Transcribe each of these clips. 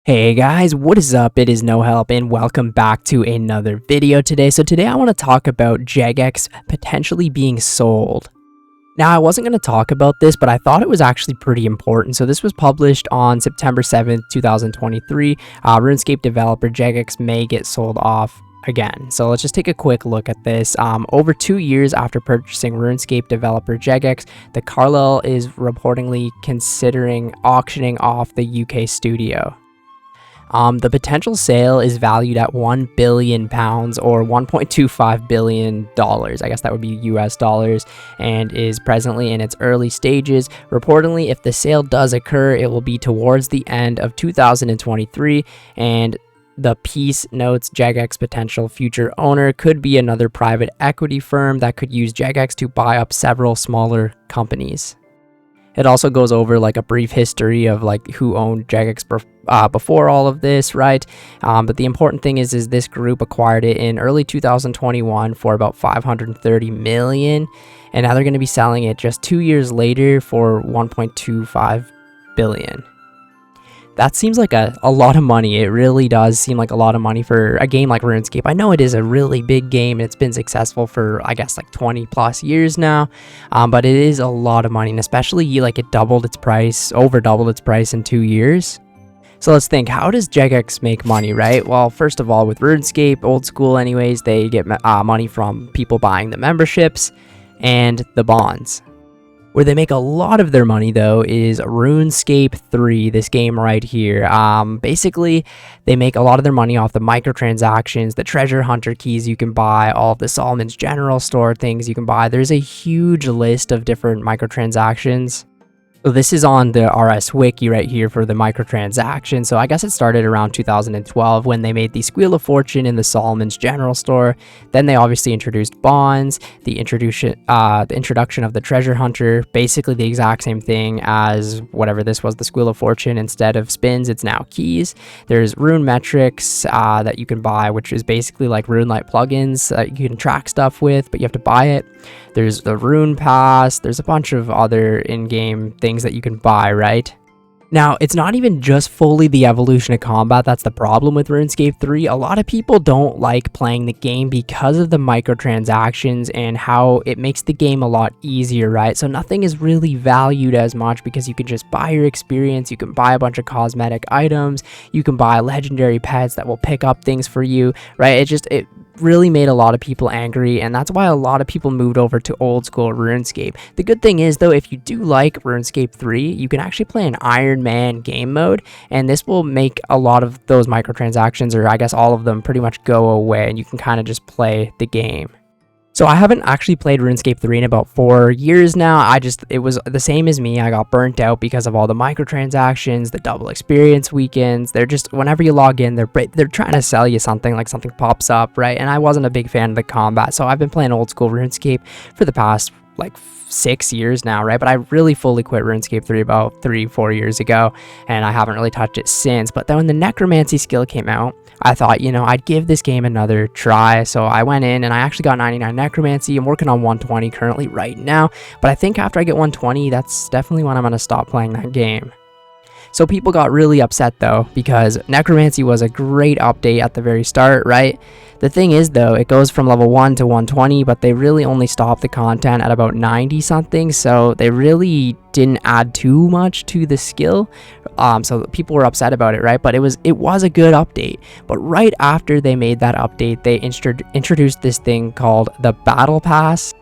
Hey guys, what is up? It is No Help and welcome back to another video today. So today I want to talk about Jagex potentially being sold. Now I wasn't going to talk about this, but I thought it was actually pretty important. So this was published on September 7th, 2023. RuneScape developer Jagex may get sold off again. So let's just take a quick look at this. Over 2 years after purchasing RuneScape developer Jagex, the Carlyle is reportedly considering auctioning off the UK studio. The potential sale is valued at £1 billion or $1.25 billion. I guess that would be US dollars, and is presently in its early stages. Reportedly, if the sale does occur, it will be towards the end of 2023, and the piece notes Jagex potential future owner could be another private equity firm that could use Jagex to buy up several smaller companies. It also goes over like a brief history of like who owned Jagex before all of this, right? But the important thing is this group acquired it in early 2021 for about 530 million, and now they're going to be selling it just 2 years later for 1.25 billion. That seems like a lot of money. It really does seem like a lot of money for a game like RuneScape. I know it is a really big game and it's been successful for, I guess, like 20 plus years now, but it is a lot of money, and especially like it doubled its price, over doubled its price in 2 years. So let's think, how does Jagex make money, right? Well, first of all, with RuneScape, old school anyways, they get money from people buying the memberships and the bonds. Where they make a lot of their money, though, is RuneScape 3, this game right here. Basically, they make a lot of their money off the microtransactions, the treasure hunter keys you can buy, all of the Solomon's General Store things you can buy. There's a huge list of different microtransactions. So this is on the RS Wiki right here for the microtransactions. So I guess it started around 2012 when they made the Wheel of Fortune in the Solomon's General Store. Then they obviously introduced bonds, the introduction of the treasure hunter, basically the exact same thing as whatever this was, the Wheel of Fortune. Instead of spins, it's now keys. There's rune metrics that you can buy, which is basically like Runelite plugins that you can track stuff with, but you have to buy it. There's the rune pass. There's a bunch of other in-game things that you can buy, right? Now, it's not even just fully the evolution of combat that's the problem with RuneScape 3. A lot of people don't like playing the game because of the microtransactions and how it makes the game a lot easier, right? So nothing is really valued as much because you can just buy your experience, you can buy a bunch of cosmetic items, you can buy legendary pets that will pick up things for you, right? It really made a lot of people angry, and that's why a lot of people moved over to old school RuneScape. The good thing is, though, if you do like RuneScape 3, you can actually play an Ironman game mode, and this will make a lot of those microtransactions, or I guess all of them, pretty much go away, and you can kind of just play the game. So I haven't actually played RuneScape 3 in about 4 years now. It was the same as me. I got burnt out because of all the microtransactions, the double experience weekends. They're just, whenever you log in, they're trying to sell you something, like something pops up, right? And I wasn't a big fan of the combat. So I've been playing old school RuneScape for the past like 6 years now, right? But I really fully quit RuneScape 3 about 3-4 years ago, and I haven't really touched it since. But then when the necromancy skill came out, I thought, I'd give this game another try. So I went in and I actually got 99 necromancy. I'm working on 120 currently right now, but I think after I get 120, that's definitely when I'm going to stop playing that game. So people got really upset though, because necromancy was a great update at the very start, right? The thing is though, it goes from level 1 to 120, but they really only stopped the content at about 90 something, so they really didn't add too much to the skill. So people were upset about it, right? But it was a good update. But right after they made that update, they introduced this thing called the Battle Pass.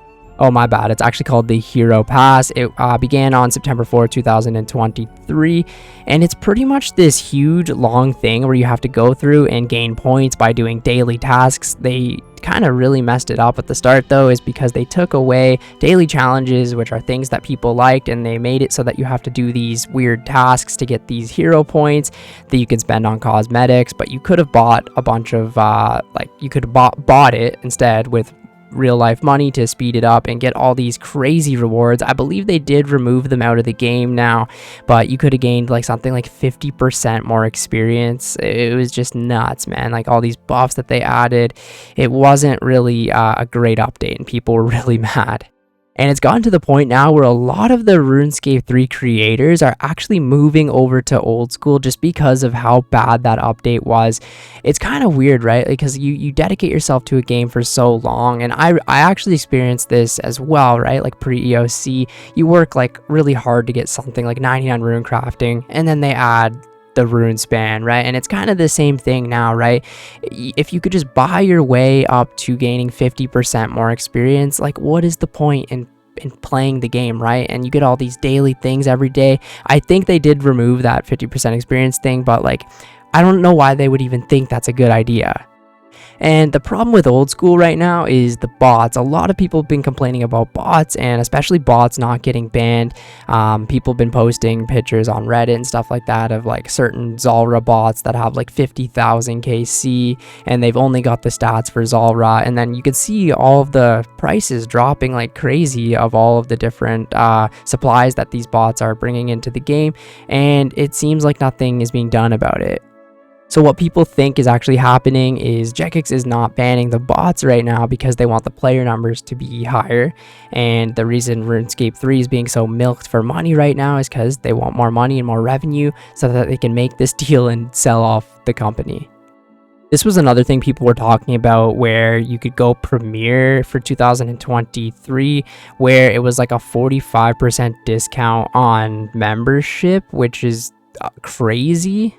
Oh, my bad. It's actually called the Hero Pass. It began on September 4, 2023, and it's pretty much this huge, long thing where you have to go through and gain points by doing daily tasks. They kind of really messed it up at the start, though, is because they took away daily challenges, which are things that people liked, and they made it so that you have to do these weird tasks to get these hero points that you can spend on cosmetics, but you could have bought a bunch of, you could have bought it instead with real life money to speed it up and get all these crazy rewards. I believe they did remove them out of the game now, but you could have gained like something like 50% more experience. It was just nuts, man. Like all these buffs that they added, it wasn't really a great update, and people were really mad. And it's gotten to the point now where a lot of the RuneScape 3 creators are actually moving over to old school just because of how bad that update was. It's kind of weird, right? Because you dedicate yourself to a game for so long. And I actually experienced this as well, right? Like pre-EOC, you work like really hard to get something like 99 rune crafting, and then they add the rune span, right? And it's kind of the same thing now, right? If you could just buy your way up to gaining 50% more experience, like what is the point in playing the game, right? And you get all these daily things every day. I think they did remove that 50% experience thing, but like I don't know why they would even think that's a good idea. And the problem with old school right now is the bots. A lot of people have been complaining about bots, and especially bots not getting banned. People have been posting pictures on Reddit and stuff like that of like certain Zulrah bots that have like 50,000 KC, and they've only got the stats for Zulrah. And then you can see all of the prices dropping like crazy of all of the different supplies that these bots are bringing into the game, and it seems like nothing is being done about it. So what people think is actually happening is Jagex is not banning the bots right now because they want the player numbers to be higher. And the reason RuneScape 3 is being so milked for money right now is because they want more money and more revenue so that they can make this deal and sell off the company. This was another thing people were talking about, where you could go Premier for 2023, where it was like a 45% discount on membership, which is crazy.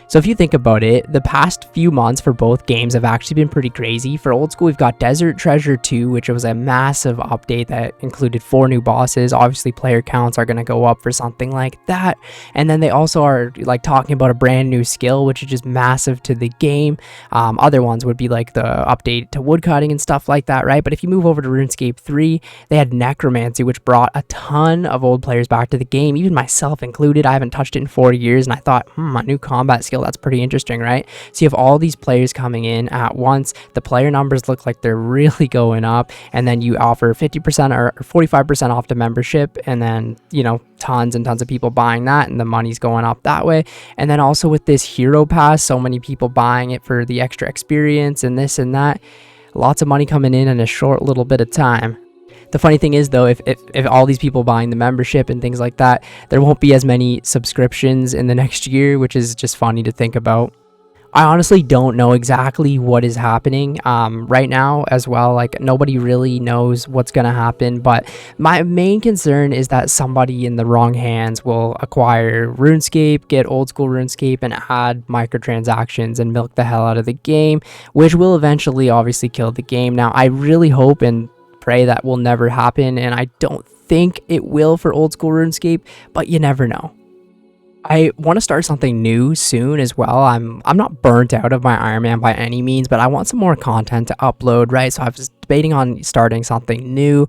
So if you think about it, the past few months for both games have actually been pretty crazy. For old school, we've got Desert Treasure 2, which was a massive update that included 4 new bosses. Obviously, player counts are going to go up for something like that. And then they also are like talking about a brand new skill, which is just massive to the game. Other ones would be like the update to woodcutting and stuff like that, right? But if you move over to RuneScape 3, they had Necromancy, which brought a ton of old players back to the game, even myself included. I haven't touched it in 4 years, and I thought, a new combat skill, that's pretty interesting, right? So you have all these players coming in at once. The player numbers look like they're really going up, and then you offer 50% or 45% off the membership, and then, you know, tons and tons of people buying that, and the money's going up that way. And then also with this hero pass, so many people buying it for the extra experience and this and that. Lots of money coming in a short little bit of time. The funny thing is, though, if all these people buying the membership and things like that, there won't be as many subscriptions in the next year, which is just funny to think about. I honestly don't know exactly what is happening right now as well. Like, nobody really knows what's going to happen. But my main concern is that somebody in the wrong hands will acquire RuneScape, get old school RuneScape, and add microtransactions and milk the hell out of the game, which will eventually obviously kill the game. Now, I really hope and pray that will never happen, and I don't think it will for old school RuneScape, but you never know. I want to start something new soon as well. I'm not burnt out of my Ironman by any means, but I want some more content to upload, right? So I was debating on starting something new,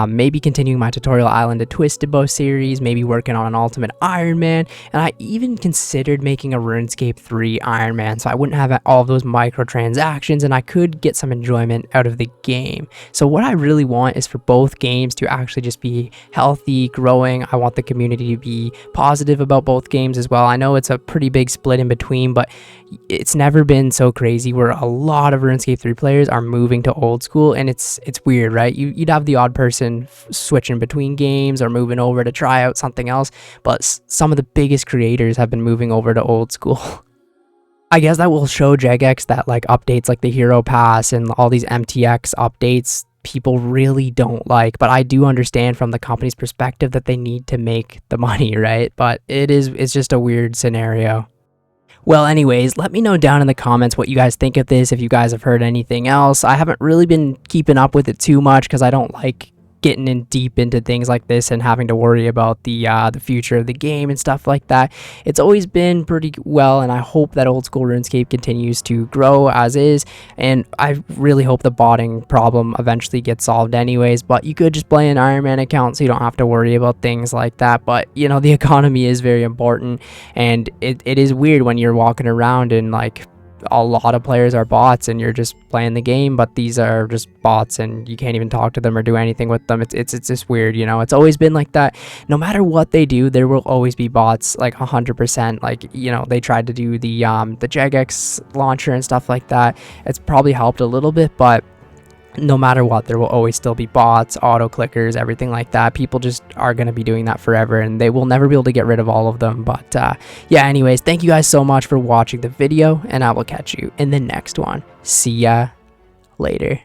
maybe continuing my Tutorial Island to Twisted Bow series, maybe working on an Ultimate Ironman, and I even considered making a RuneScape 3 Ironman, so I wouldn't have all of those microtransactions, and I could get some enjoyment out of the game. So what I really want is for both games to actually just be healthy, growing. I want the community to be positive about both games as well. I know it's a pretty big split in between, but it's never been so crazy where a lot of RuneScape 3 players are moving to old school, and it's weird, right? You'd have the odd person switching between games or moving over to try out something else, but some of the biggest creators have been moving over to old school. I guess that will show Jagex that like updates like the Hero Pass and all these MTX updates people really don't like, but I do understand from the company's perspective that they need to make the money, right? But it's just a weird scenario. Well, anyways, let me know down in the comments what you guys think of this, if you guys have heard anything else. I haven't really been keeping up with it too much because I don't like getting in deep into things like this and having to worry about the future of the game and stuff like that. It's always been pretty well, and I hope that old school RuneScape continues to grow as is, and I really hope the botting problem eventually gets solved anyways. But you could just play an Ironman account so you don't have to worry about things like that. But you know, the economy is very important, and it is weird when you're walking around and like a lot of players are bots and you're just playing the game, but these are just bots and you can't even talk to them or do anything with them. It's just weird, you know. It's always been like that. No matter what they do, there will always be bots, like 100%. Like, you know, they tried to do the Jagex launcher and stuff like that. It's probably helped a little bit, but no matter what, there will always still be bots, auto clickers, everything like that. People just are going to be doing that forever, and they will never be able to get rid of all of them. But yeah, anyways, thank you guys so much for watching the video, and I will catch you in the next one. See ya later.